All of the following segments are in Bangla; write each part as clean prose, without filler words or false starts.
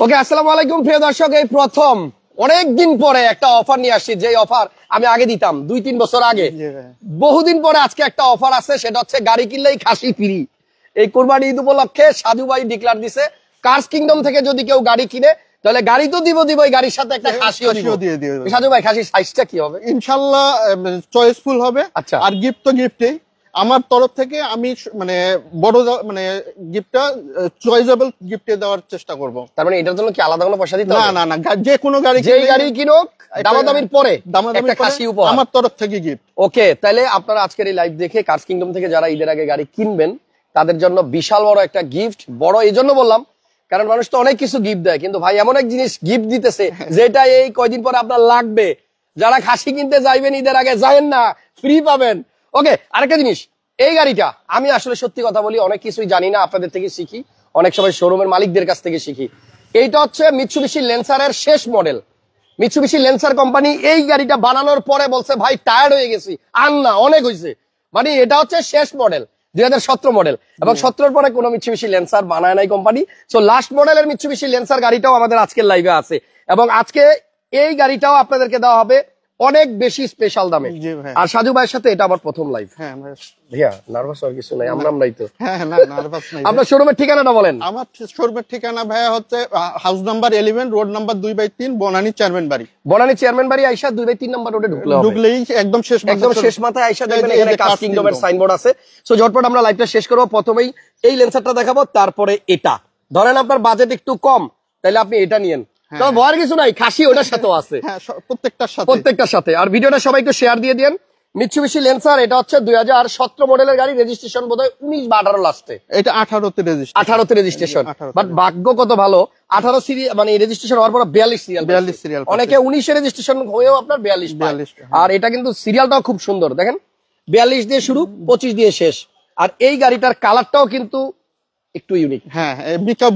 ওকে, আসসালামু আলাইকুম প্রিয় দর্শক। এই প্রথম অনেকদিন পরে একটা অফার নিয়ে আসছি, যে অফার আমি আগে দিতাম 2-3 বছর আগে। বহুদিন পরে আজকে একটা অফার আছে, সেটা হচ্ছে গাড়ি কিনলেই খাসি ফ্রি। এই কুরবানি ঈদ উপলক্ষে সাধু ভাই ডিক্লার দিছে, কার্স কিংডম থেকে যদি কেউ গাড়ি কিনে তাহলে গাড়ি তো দিব, এই গাড়ির সাথে একটা খাসিও দিয়ে দিব। সাধু ভাই, খাসির সাইজটা কি হবে? ইনশাআল্লাহ চয়েসফুল হবে। আচ্ছা, আর গিফট তো গিফটই। আমার তরফ থেকে আমি মানে বড় মানে গিফটটা চয়েসেবল গিফটে দেওয়ার চেষ্টা করব। তার মানে এটার জন্য কি আলাদা কোনো পয়সা দিতে হবে? না, যে কোনো গাড়ি, যেই গাড়ি কিনুক দামাদামির পরে একটা খাসি উপহার আমার তরফ থেকে গিফট। ওকে, তাহলে আপনারা আজকের এই লাইভ দেখে কার্স কিংডম থেকে যারা ঈদের আগে গাড়ি কিনবেন তাদের জন্য বিশাল বড় একটা গিফট। বড় এই জন্য বললাম কারণ মানুষ তো অনেক কিছু গিফট দেয়, কিন্তু ভাই এমন এক জিনিস গিফট দিতেছে যেটা এই কয়দিন পরে আপনার লাগবে। যারা খাসি কিনতে যাইবেন ঈদের আগে, যাবেন না, ফ্রি পাবেন। ওকে, আরেকটা জিনিস, এই গাড়িটা আমি আসলে সত্যি কথা বলি অনেক কিছুই জানি না, আপনাদের থেকে শিখি, অনেক সময় শোরুমের মালিকদের কাছ থেকে শিখি। এইটা হচ্ছে মিৎসুবিশি ল্যান্সারের শেষ মডেল। মিৎসুবিশি ল্যান্সার কোম্পানি এই গাড়িটা বানানোর পরে বলছে ভাই টায়ার্ড হয়ে গেছি, আর না, অনেক হয়েছে। মানে এটা হচ্ছে শেষ মডেল, 2017 মডেল, এবং 17 পরে কোনো মিৎসুবিশি ল্যান্সার বানায় নাই কোম্পানি। সো লাস্ট মডেলের মিৎসুবিশি ল্যান্সার গাড়িটাও আমাদের আজকের লাইভে আছে, এবং আজকে এই গাড়িটাও আপনাদেরকে দেওয়া হবে অনেক বেশি স্পেশাল দামে। আর সাজু ভাইয়ের সাথে এটা আমার প্রথম লাইভ। হ্যাঁ ভাইয়া, নার্ভাস হওয়ার কিছু নাই, আমরাই তো। হ্যাঁ, না নার্ভাস নাই। আপনার শোরুমের ঠিকানাটা বলেন। আমার শোরুমের ঠিকানা ভাইয়া হচ্ছে house number 11, road number 2/3, Banani chairman বাড়ি। বনানী চেয়ারম্যান বাড়ি আইসা 2/3 নাম্বার রোডে ঢুকলেই একদম শেষ মাথায় আইসা দেখবেন এখানে কার্স কিংডমের সাইনবোর্ড আছে। সো ঝটপট আমরা লাইভটা শেষ করব। প্রথমেই এই লেন্সারটা দেখাবো, তারপরে এটা। ধরেন আপনার বাজেট একটু কম, তাহলে আপনি এটা নিয়েন, তো ভয়ের কিছু নাই, খাসি ওটার সাথেও আছে, প্রত্যেকটার সাথে। আর ভিডিওটা সবাই একটু শেয়ার দিয়ে দেন। মিৎসুবিশি ল্যান্সার, এটা হচ্ছে 2017 মডেলের গাড়ি, রেজিস্ট্রেশন বোধহয় 19 বা 18 লাস্টে। এটা 18তে রেজিস্ট্রেশন। বাট ভাগ্য কত ভালো, 18 সিরিয়াল মানে রেজিস্ট্রেশন হওয়ার পর 42 সিরিয়াল। অনেকে 19 রেজিস্ট্রেশন হয়েও আপনার 42। আর এটা কিন্তু সিরিয়ালটাও খুব সুন্দর, দেখেন 42 দিয়ে শুরু, 25 দিয়ে শেষ। আর এই গাড়িটার কালারটাও কিন্তু একটু ইউনিক। হ্যাঁ, মিকা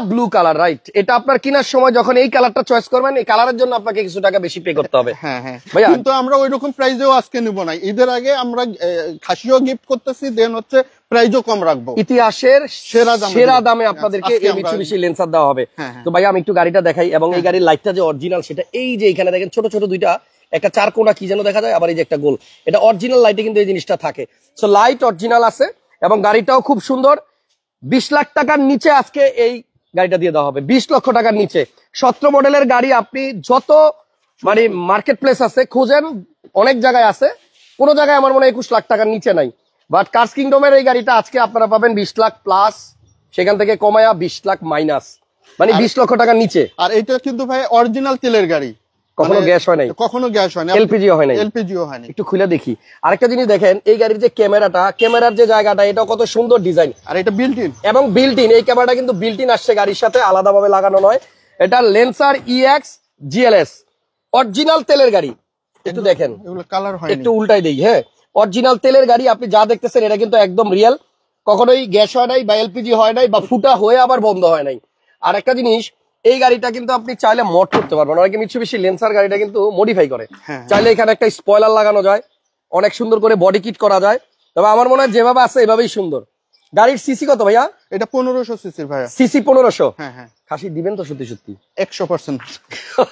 ব্লু কালার, রাইট। এটা আপনার কেনার সময় যখন এই কালারটা চয়েস করবেন, এই কালারের জন্য আপনাকে কিছু টাকা বেশি পে করতে হবে। হ্যাঁ, ভাইয়া, কিন্তু আমরা ওইরকম প্রাইসেও আজকে নিব না। ঈদের আগে আমরা খাসিও গিফট করতেছি, দেন হচ্ছে প্রাইসও কম রাখবো। ইতিহাসের সেরা দামে আপনাদেরকে এই মিৎসুবিশি ল্যান্সার দেওয়া হবে। তো ভাইয়া আমি একটু গাড়িটা দেখাই, এবং এই গাড়ির লাইটটা যে অরিজিনাল সেটা এই যে এখানে দেখেন ছোট ছোট দুইটা, একটা চার কোনা কি যেন দেখা যায়, আবার এই যে একটা গোল, এটা অরিজিনাল লাইটে কিন্তু এই জিনিসটা থাকে। সো লাইট অরিজিনাল আছে, এবং গাড়িটাও খুব সুন্দর। 20 লাখ টাকার নিচে আজকে এই গাড়িটা দিয়ে দেওয়া হবে, 20 লক্ষ টাকার নিচে। 17 মডেলের গাড়ি আপনি যত মানে মার্কেট প্লেস আছে খুঁজেন, অনেক জায়গায় আছে, কোন জায়গায় আমার মনে হয় 21 লাখ টাকার নিচে নাই। বাট কার্স কিংডমের এই গাড়িটা আজকে আপনারা পাবেন 20 লাখ প্লাস, সেখান থেকে কমায়া 20 লাখ মাইনাস, মানে 20 লক্ষ টাকার নিচে। আর এটা কিন্তু ভাই অরিজিনাল তেলের গাড়ি, কখনো গ্যাস হয় নাই, এলপিজিও হয় নাই। একটু খুলে দেখি। আরেকটা জিনিস দেখেন, এই গাড়ির যে ক্যামেরার যে জায়গাটা, এটা কত সুন্দর ডিজাইন, আর এটা বিল্ট ইন, এবং বিল্ট ইন। এই ক্যামেরাটা কিন্তু বিল্ট ইন আসছে গাড়ির সাথে, আলাদাভাবে লাগানো নয়। এটা ল্যান্সার EX GLS অরিজিনাল তেলের গাড়ি। একটু দেখেন, এগুলো কালার হয়, একটু উল্টাই দেই। হ্যাঁ, অরিজিনাল তেলের গাড়ি, আপনি যা দেখতেছেন এটা কিন্তু একদম রিয়েল, কখনোই গ্যাস হয় নাই বা এলপিজি হয় নাই বা ফুটা হয়ে আবার বন্ধ হয় নাই। আর একটা জিনিস, এই গাড়িটা কিন্তু আপনি চাইলে মড করতে পারবেন। অনেকে মিৎসুবিশি ল্যান্সার গাড়িটা কিন্তু মডিফাই করে, চাইলে এখানে একটা স্পয়লার লাগানো যায়, অনেক সুন্দর করে বডি কিট করা যায়। তবে আমার মনে হয় যেভাবে আছে এভাবেই সুন্দর। গাড়ির সিসি কত ভাইয়া? এটা 1500 সিসির ভাইয়া। সিসি 1500। হ্যাঁ, খাসি দিবেন তো সত্যি 100%?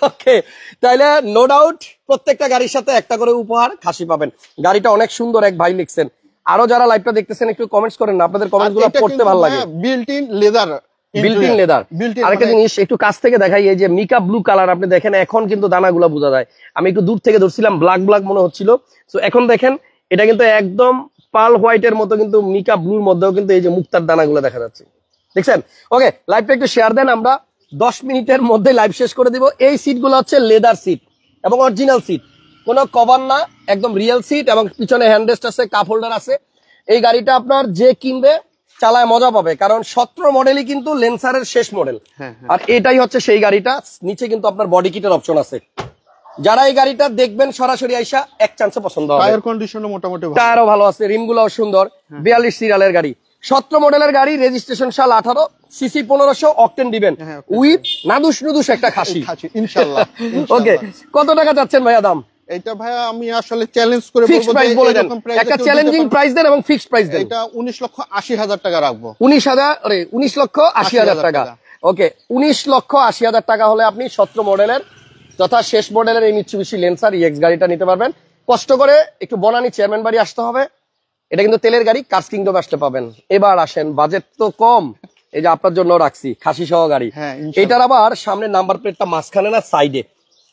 ওকে, তাইলে নো ডাউট প্রত্যেকটা গাড়ির সাথে একটা করে উপহার খাসি পাবেন। গাড়িটা অনেক সুন্দর, এক ভাই লিখছেন। আরো যারা লাইভটা দেখতেছেন একটু কমেন্টস করেন না, আপনাদের কমেন্টগুলো পড়তে ভালো লাগে। বিল্ট ইন লেদার, আরেকটা জিনিস একটু কাছ থেকে দেখাই, এই যে মিকা ব্লু কালার, আপনি দেখেন এখন কিন্তু দানাগুলা বোঝা যায়। আমি একটু দূর থেকে ধরছিলাম, ব্ল্যাক মনে হচ্ছিল। তো এখন দেখেন এটা কিন্তু একদম পাল হোয়াইটের মতো, কিন্তু মিকা ব্লুর মধ্যেও কিন্তু এই যে মুক্তার দানাগুলো দেখা যাচ্ছে, দেখছেন? ওকে, লাইভটা একটু শেয়ার দেন, আমরা 10 মিনিটের মধ্যে লাইভ শেষ করে দিব। এই সিটগুলো হচ্ছে লেদার সিট এবং অরিজিনাল সিট, কোনো কভার না, একদম রিয়েল সিট, এবং পিছনে হ্যান্ডরেস্ট আছে, কাপ হোল্ডার আছে। এই গাড়িটা আপনার যে কিনবে চালায় মজা পাবে, কারণ 17 মডেলই কিন্তু লেন্সারের শেষ মডেল। আর এটাই হচ্ছে সেই গাড়িটা। নিচে কিন্তু আপনার বডি কিটের অপশন আছে। যারা এই গাড়িটা দেখবেন সরাসরি আইসা এক চান্সে পছন্দ হবে। টায়ার কন্ডিশনও মোটামুটি ভালো, টায়ারও ভালো আছে, রিমগুলোও সুন্দর। 42 সিরিয়ালের গাড়ি, 17 মডেলের গাড়ি, রেজিস্ট্রেশন সাল 18, সিসি 1500, অকটেন দিবেন উইথ নাদুস একটা খাসি ইনশাআল্লাহ। ওকে, কত টাকা চাচ্ছেন ভাইয়া দাম? এটা ভাইয়া আমি আসলে চ্যালেঞ্জ করে বলবো, একটা চ্যালেঞ্জিং প্রাইস দেন এবং ফিক্সড প্রাইস দেন। এটা 19,80,000 টাকা রাখবো। 19,000, 19,80,000 টাকা। ওকে 19,80,000 টাকা হলে আপনি 17 মডেলের তথা শেষ মডেলের এই মিৎসুবিশি ল্যান্সার ইএক্স গাড়িটা নিতে পারবেন। কষ্ট করে একটু বনানী চেয়ারম্যান বাড়ি আসতে হবে, এটা কিন্তু তেলের গাড়ি, কার্স কিংডম আসতে পাবেন। এবার আসেন, বাজেট তো কম, এই যে আপনার জন্য রাখছি খাসি সহ গাড়ি। এটার আবার সামনে নাম্বার প্লেটটা মাঝখানে না সাইডে,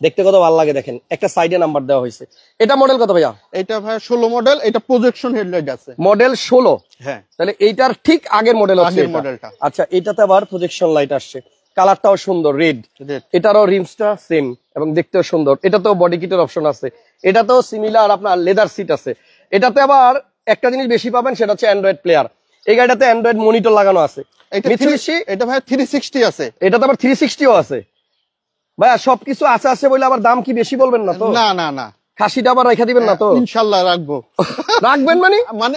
দেখতে কত ভালো লাগে, দেখেন একটা সাইডে নাম্বার দেওয়া হয়েছে। এটা মডেল কত ভাইয়া? এটা ভাইয়া 16 মডেল, এটা প্রজেকশন হেডলাইট আছে, মডেল 16। হ্যাঁ, তাহলে এইটার ঠিক আগের মডেল হচ্ছে আগের মডেলটা। আচ্ছা, এটাতে আবার প্রজেকশন লাইট আসছে, কালারটাও সুন্দর রেড, এটারও রিমসটা সেম এবং দেখতেও সুন্দর। এটাতেও বডি কিটের অপশন আছে, এটাতেও সিমিলার আপনার লেদার সিট আছে। এটাতে আবার একটা জিনিস বেশি পাবেন, সেটা হচ্ছে অ্যান্ড্রয়েড প্লেয়ার। এই গাড়িটাতে অ্যান্ড্রয়েড মনিটর লাগানো আছে। এটা ভাই 360 আছে, এটাতে আবার 360ও আছে। ভাইয়া সবকিছু আছে আছে বলে আবার দাম কি বেশি বলবেন না তো? না না না, খাসিটা আবার রেখে দিবেন না তো? ইনশাআল্লাহ রাখবো। রাখবেন মানে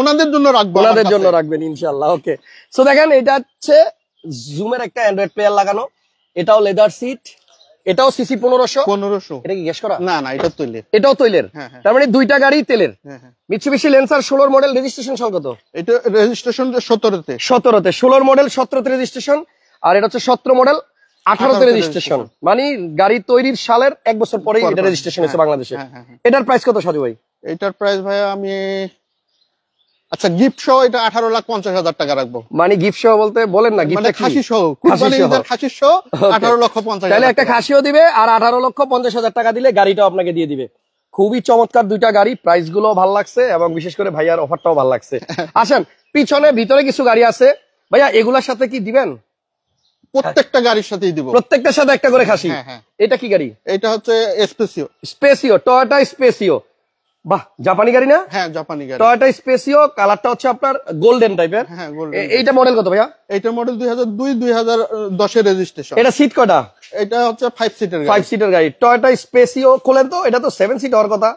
ওনাদের জন্য রাখবো, ওনাদের জন্য রাখবেন ইনশাআল্লাহ। ওকে, সো দেখেন এটা হচ্ছে জুমের একটা অ্যান্ড্রয়েড প্লেয়ার লাগানো, এটাও লেদার সিট, এটাও সিসি 1500। এটা কি গ্যাস করা? না না, এটা তৈলের। এটাও তৈলের, তার মানে দুইটা গাড়ি তেলের। মিৎসুবিশি ল্যান্সার 16 মডেল, রেজিস্ট্রেশন সাল কত? এটা রেজিস্ট্রেশন 17তে। 16 মডেল 17তে রেজিস্ট্রেশন, আর এটা হচ্ছে 17 মডেল 18তে রেজিস্ট্রেশন। মানে গাড়ি তৈরির সালের 1 বছর পরেই এটা রেজিস্ট্রেশন হয়েছে বাংলাদেশে। এটার প্রাইস কত সাজু ভাই? এটার প্রাইস ভাই আমি আচ্ছা গিফট সহ এটা 18,50,000 টাকা রাখবো। মানে গিফট সহ বলতে বলেন না, গিফট খাসি সহ, কুরবানির খাসি সহ 18,50,000। তাহলে একটা খাসিও দিবে আর 18,50,000 টাকা দিলে গাড়িটাও আপনাকে দিয়ে দিবে। খুবই চমৎকার দুইটা গাড়ি, প্রাইস গুলো ভালো লাগছে এবং বিশেষ করে ভাইয়ার অফারটাও ভালো লাগছে। আসেন, পিছনে ভিতরে কিছু গাড়ি আছে ভাইয়া, এগুলার সাথে কি দিবেন? প্রত্যেকটা গাড়ির সাথেই দিব, প্রত্যেকটার সাথে একটা করে খাসি। এটা কি গাড়ি? এটা হচ্ছে স্পেসিও, টয়োটা স্পেসিও। বাহ, জাপানি গাড়ি না? হ্যাঁ, জাপানি গাড়ি, টয়োটা স্পেসিও। কালারটা হচ্ছে আপনার গোল্ডেন টাইপের। হ্যাঁ, গোল্ডেন। এইটা মডেল কত ভাইয়া? এইটার মডেল 2002-2010 এর রেজিস্ট্রেশন। এটা সিট কয়টা? এটা হচ্ছে 5 সিটের গাড়ি। 5 সিটের গাড়ি, টয়োটা স্পেসিও। খোলেন তো, এটা তো 7 সিট হওয়ার কথা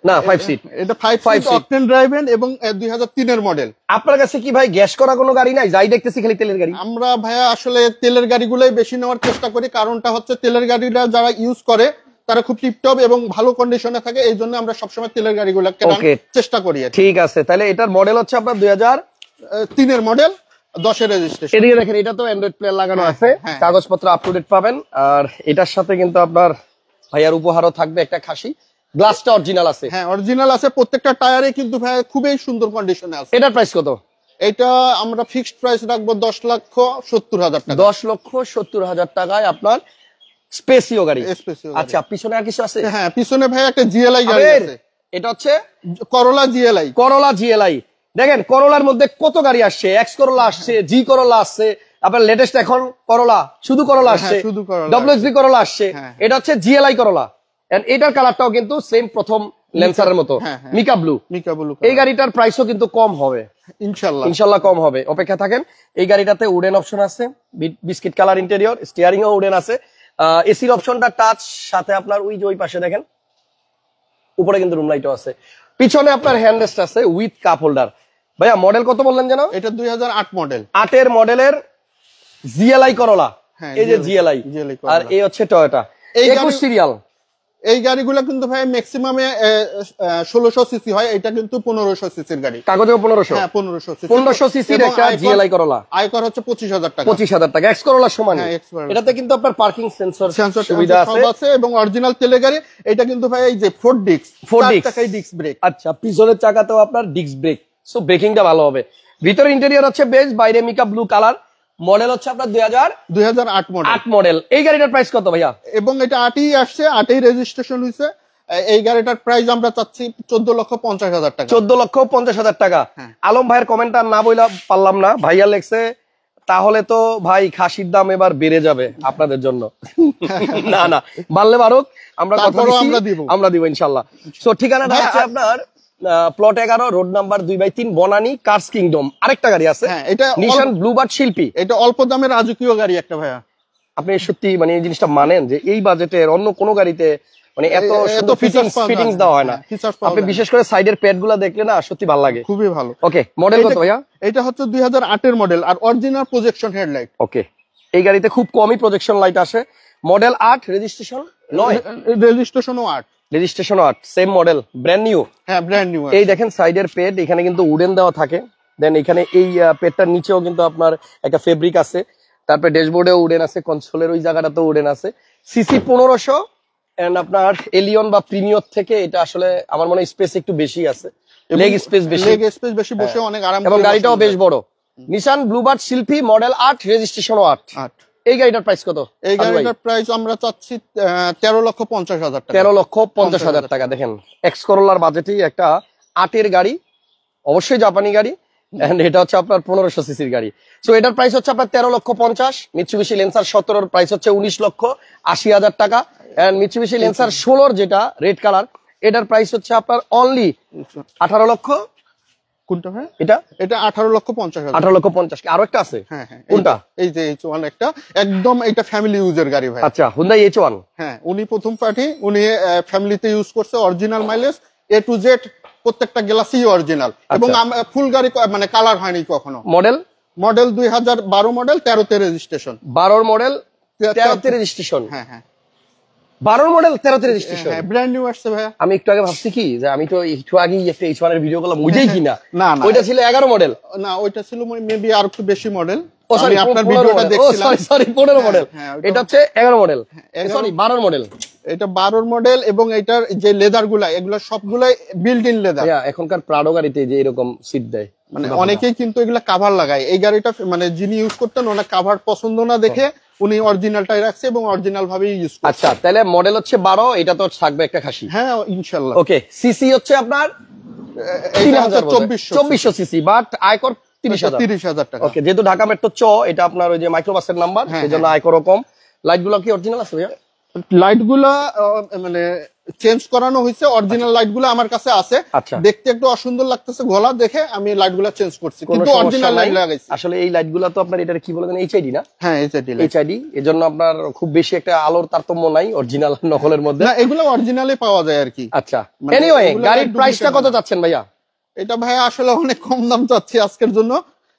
না, 5 সিট। এটা 5 সিট অকটেন ড্রাইভেন এবং 2003 এর মডেল। আপনার কাছে কি ভাই গ্যাস করা কোনো গাড়ি নাই? যাই দেখতেছি খালি তেলের গাড়ি। আমরা ভাইয়া আসলে তেলের গাড়িগুলোই বেশি নেওয়ার চেষ্টা করি, কারণটা হচ্ছে তেলের গাড়িটা যারা ইউজ করে তারা খুব টিপটপ এবং ভালো কন্ডিশনে থাকে, এই জন্য আমরা সবসময় তেলের গাড়িগুলো কেনার চেষ্টা করি। ঠিক আছে, তাহলে এটার মডেল হচ্ছে আপনার 2003 এর মডেল, 10 এর রেজিস্ট্রেশন। এদিকে দেখেন, এটা তো অ্যান্ড্রয়েড প্লেয়ার লাগানো আছে, কাগজপত্র আপ টু ডেট পাবেন। আর এটার সাথে কিন্তু আপনার ভাইয়ার উপহারও থাকবে একটা খাসি। গ্লাসটা অরিজিনাল আছে? হ্যাঁ, অরিজিনাল আছে, প্রত্যেকটা টায়ারে কিন্তু ভাই খুবই সুন্দর কন্ডিশনে আছে। এটার প্রাইস কত? এটা আমরা ফিক্সড প্রাইস রাখবো 10,70,000 টাকা। 10,70,000 টাকায় আপনার স্পেসিও গাড়ি। আচ্ছা, পিছনে আর কিছু আছে? হ্যাঁ, পিছনে ভাই একটা জিএলআই গাড়ি আছে, এটা হচ্ছে করোলা জিএলআই। করোলা জিএলআই। দেখেন করোলার মধ্যে কত গাড়ি আসছে, এক্স করোলা আসছে, জি করোলা আসছে, আপনার লেটেস্ট এখন করোলা, শুধু করোলা আসছে, ডব্লিউএক্সবি করোলা আসছে। এটা হচ্ছে জিএলআই করোলা। এটার কালারটাও কিন্তু সেম প্রথম ল্যান্সারের মতো, মিকা ব্লু। এই গাড়িটার প্রাইসও কিন্তু কম হবে ইনশাল্লাহ, কম হবে, অপেক্ষা থাকেন। এই গাড়িটাতে উডেন অপশন আছে, বিস্কিট কালার ইন্টেরিয়র, স্টিয়ারিং ও উডেন আছে, এসির অপশনটা টাচ, সাথে আপনার ওই পাশে দেখেন উপরে কিন্তু রুম লাইটও আছে, পিছনে আপনার হ্যান্ড রেস্ট আছে উইথ কাপ হোল্ডার। ভাইয়া মডেল কত বললেন যেন? এটা 2008 মডেল। 8 এর মডেলের জিএলআই করোলা। এই যে জিএলআই, আর এই হচ্ছে টয়োটা 21 সিরিয়াল। এই গাড়িগুলো কিন্তু ভাই ম্যাক্সিমামে 1600 সিসি হয়, এটা কিন্তু 1500 সিসির গাড়ি। কাগজে 1500? হ্যাঁ, 1500 সিসির একটা জিএলআই করোলা। আয়কর হচ্ছে 25,000 টাকা। 25,000 টাকা, এক্স করোলার সমান। এটাতে কিন্তু আপনার পার্কিং সেন্সর সুবিধা আছে এবং অরিজিনাল তেলের গাড়ি। এটা কিন্তু ভাই এই যে 4 টাকায় ডিস্ক ব্রেক। আচ্ছা, পিছনের চাকাতেও আপনার ডিস্ক ব্রেক, সো ব্রেকিংটা ভালো হবে। ভিতরে ইন্টেরিয়র হচ্ছে বেজ, বাইরে মিকা ব্লু কালার। মডেল হচ্ছে আপনার 2008 মডেল। এই গাড়িটার প্রাইস কত ভাইয়া? এবং এটা 8ই আসছে, 8ই রেজিস্ট্রেশন হয়েছে। এই গাড়িটার প্রাইস আমরা চাচ্ছি 14,50,000 টাকা। 14,50,000 টাকা। আলম ভাইয়ের কমেন্টটা না বইলা পারলাম না, ভাইয়া লেখছে তাহলে তো ভাই খাসির দাম এবার বেড়ে যাবে আপনাদের জন্য। না না, বাড়লে বাড়ুক, আমরা দিব ইনশাল্লাহ। সো ঠিকানাটা হচ্ছে আপনার plot 11, road number 2/3, Banani, cars kingdom. আরেকটা গাড়ি আছে, এটা নিশান ব্লুবার্ড শিল্পী। এটা অল্প দামের রাজকীয় গাড়ি একটা ভাইয়া। আপনি সত্যি মানে এই জিনিসটা মানেন যে এই বাজেটের অন্য কোনো গাড়িতে মানে এত ফিটিংস দেওয়া হয় না। আপনি বিশেষ করে সাইডের প্যাড গুলা দেখলে না সত্যি ভালো লাগে, খুবই ভালো। ওকে, মডেল কত ভাইয়া? এটা হচ্ছে 2008 এর মডেল, আর অরিজিনাল প্রজেকশন হেডলাইট। ওকে, এই গাড়িতে খুব কমই প্রজেকশন লাইট আসে। Model 8, registration 9। রেজিস্ট্রেশনও 8। Registration 8, same model, brand new. হ্যাঁ, ব্র্যান্ড নিউ। এই দেখেন সাইডের প্যাড, এখানে কিন্তু উডেন দেওয়া থাকে, দেন এখানে এই পেটটার নিচেও কিন্তু আপনার একটা ফেব্রিক আছে, তারপরে ড্যাশবোর্ডেও উডেন আছে, কনসোলের ওই জায়গাটাতেও উডেন আছে। সিসি 1500 এন্ড আপনার এলিয়ন বা প্রিমিয়র থেকে এটা আসলে আমার মনে হয় স্পেস একটু বেশি আছে, লেগ স্পেস বেশি বসে অনেক আরাম, এবং গাড়িটাও বেশ বড়। নিশান ব্লুবার্ড শিল্পী, মডেল 8, রেজিস্ট্রেশনও 8। এই গাড়িটার প্রাইস কত? এই গাড়িটার প্রাইস আমরা চাচ্ছি 13,50,000 টাকা। 13,50,000 টাকা। দেখেন এক্স করোলার বাজেটেই একটা 8-এর গাড়ি, অবশ্যই জাপানি গাড়ি, এন্ড এটা হচ্ছে আপনার 1500 সিসির গাড়ি। সো এটার প্রাইস হচ্ছে আপনার 13,50,000। মিৎসুবিশি লেন্সার 17-র প্রাইস হচ্ছে 19,80,000 টাকা। এন্ড মিৎসুবিশি লেন্সার 16-র যেটা রেড কালার, এটার প্রাইস হচ্ছে আপনার অনলি 18 লক্ষ। কোনটা ভাই? এটা 18,50,000। 18,50,000। আরো একটা আছে? হ্যাঁ হ্যাঁ, কোনটা? এই যে H1 একটা, একদম এটা ফ্যামিলি ইউজের গাড়ি ভাই। আচ্ছা, হুন্ডাই H1। হ্যাঁ, উনি প্রথম পার্টি, উনি ফ্যামিলিতে ইউজ করছে, original mileage A to Z প্রত্যেকটা গ্লাসই অরিজিনাল, এবং ফুল গাড়ি মানে কালার হয়নি কখনো। মডেল 2012 মডেল, 13তে রেজিস্ট্রেশন। 12 মডেল 13তে রেজিস্ট্রেশন। হ্যাঁ হ্যাঁ, 12 মডেল 13তে রেজিস্ট্রেশন। হ্যাঁ, ব্র্যান্ড নিউ আসছে ভাইয়া। আমি একটু আগে ভাবছি কি যে আমি তো একটু আগেই একটা H1 এর ভিডিও করলাম, বুঝেই কিনা। না, ওইটা ছিল 11 মডেল। না, ওইটা ছিল মেবি আর একটু বেশি মডেল। আমি আপনার ভিডিওটা দেখছিলাম। Sorry 15 model. এটা হচ্ছে 11 মডেল, সরি 12 মডেল। এটা 12 মডেল, এবং এটার যে লেদার গুলা, এগুলা সবগুলাই বিল্ট ইন লেদার। এখনকার প্রাডো গাড়িতে যে এরকম সিট দেয়, মানে অনেকেই কিন্তু এগুলা কাভার লাগায়। এই গাড়িটা মানে যিনি ইউজ করতেন, ওনার কাভার পছন্দ না দেখে উনি অরিজিনালটাই রাখছে এবং অরিজিনাল ভাবেই ইউজ করছে। আচ্ছা, তাহলে মডেল হচ্ছে 12, এটা তো থাকবে একটা খাসি। হ্যাঁ ইনশাআল্লাহ। ওকে, সিসি হচ্ছে আপনার 2400 সিসি, বাট আয়কর 30,000 টাকা। ওকে, যেহেতু ঢাকা মেট্রো এটা আপনার ওই যে মাইক্রোবাসের নাম্বার, সেজন্য আয়করও কম। লাইট গুলো কি অরিজিনাল আছে ভাইয়া? লাইট গুলা মানে চেঞ্জ করানো হয়েছে, অরিজিনাল লাইট গুলো আমার কাছে আছে। দেখতে একটু অসুন্দর লাগতেছে গলা দেখে, আমি লাইট গুলা চেঞ্জ করছি, কিন্তু অরিজিনাল লাইট লাগাইছি। আসলে এই লাইট গুলা তো আপনার এটা কি বলে দেন, এইচআইডি না? হ্যাঁ, এইচআইডি। এজন্য আপনার খুব বেশি একটা আলোর তারতম্য নাই অরিজিনাল নকলের মধ্যে। না, এগুলো অরিজিনালে পাওয়া যায় আর কি। আচ্ছা, এনিওয়ে গাড়ির প্রাইসটা কত যাচ্ছেন ভাইয়া? এটা ভাইয়া আসলে অনেক কম দাম চাচ্ছি আজকের জন্য,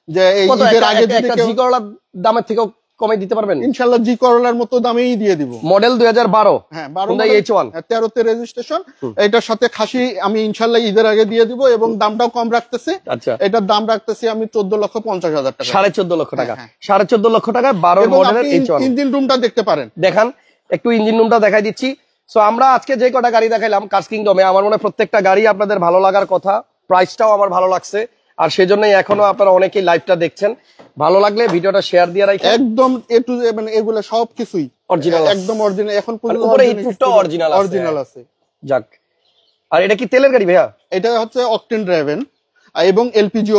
যে এই ঈদের আগে যদি একটা জি করোলার দামের থেকেও কমাই দিতে পারবেন? ইনশাআল্লাহ জি করোলার মতো দামেই দিয়ে দিব। মডেল 2012। হ্যাঁ, 12 H1, 13তে রেজিস্ট্রেশন। এটার সাথে খাসি আমি ইনশাআল্লাহ ঈদের আগে দিয়ে দিব, এবং দামটাও কম রাখতেছি। আচ্ছা, এটার দাম রাখতেছি আমি 14,50,000 টাকা। 14.5 লক্ষ টাকা। 14.5 লক্ষ টাকায় 12 মডেলের H1। ইঞ্জিন রুমটা দেখতে পারেন, দেখান একটু ইঞ্জিন রুমটা দেখাই দিচ্ছি। সো আমরা আজকে যে কটা গাড়ি দেখাইলাম কার্স কিংডমে, আমার মনে হয় প্রত্যেকটা গাড়ি আপনাদের ভালো লাগার কথা, প্রাইসটাও আমার ভালো লাগছে, আর সেজন্যই এখনো আপনারা অনেকেই লাইভটা দেখছেন। ভালো লাগলে ভিডিওটা শেয়ার দিয়ে রাখেন। একদম এ টু জেড, মানে এগুলো সবকিছুই অরিজিনাল, একদম অরিজিনাল। এখন পর্যন্ত উপরে হিটপ্রুফটা অরিজিনাল আছে। যাক, আর এটা কি তেলের গাড়ি ভাইয়া? এটা হচ্ছে অকটেন ড্রাইভেন এবং এলপিজি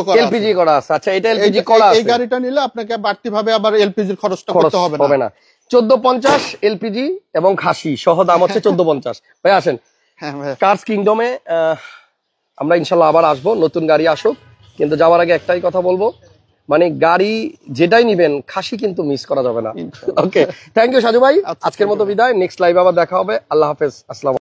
করা আছে। আচ্ছা, এটা এলপিজি করা আছে। এই গাড়িটা নিলে আপনাকে বাড়তি ভাবে আবার এলপিজির খরচটা করতে হবে না। 1450 এলপিজি এবং খাসি সহ দাম হচ্ছে 1450। ভাই আসেন কার্স কিংডমে, আমরা ইনশাল্লাহ আবার আসবো, নতুন গাড়ি আসুক। কিন্তু যাওয়ার আগে একটাই কথা বলবো, মানে গাড়ি যেটাই নিবেন খাসি কিন্তু মিস করা যাবে না। ওকে, থ্যাংক ইউ সাজু ভাই, আজকের মতো বিদায়। নেক্সট লাইভ আবার দেখা হবে। আল্লাহ হাফেজ, আসসালাম।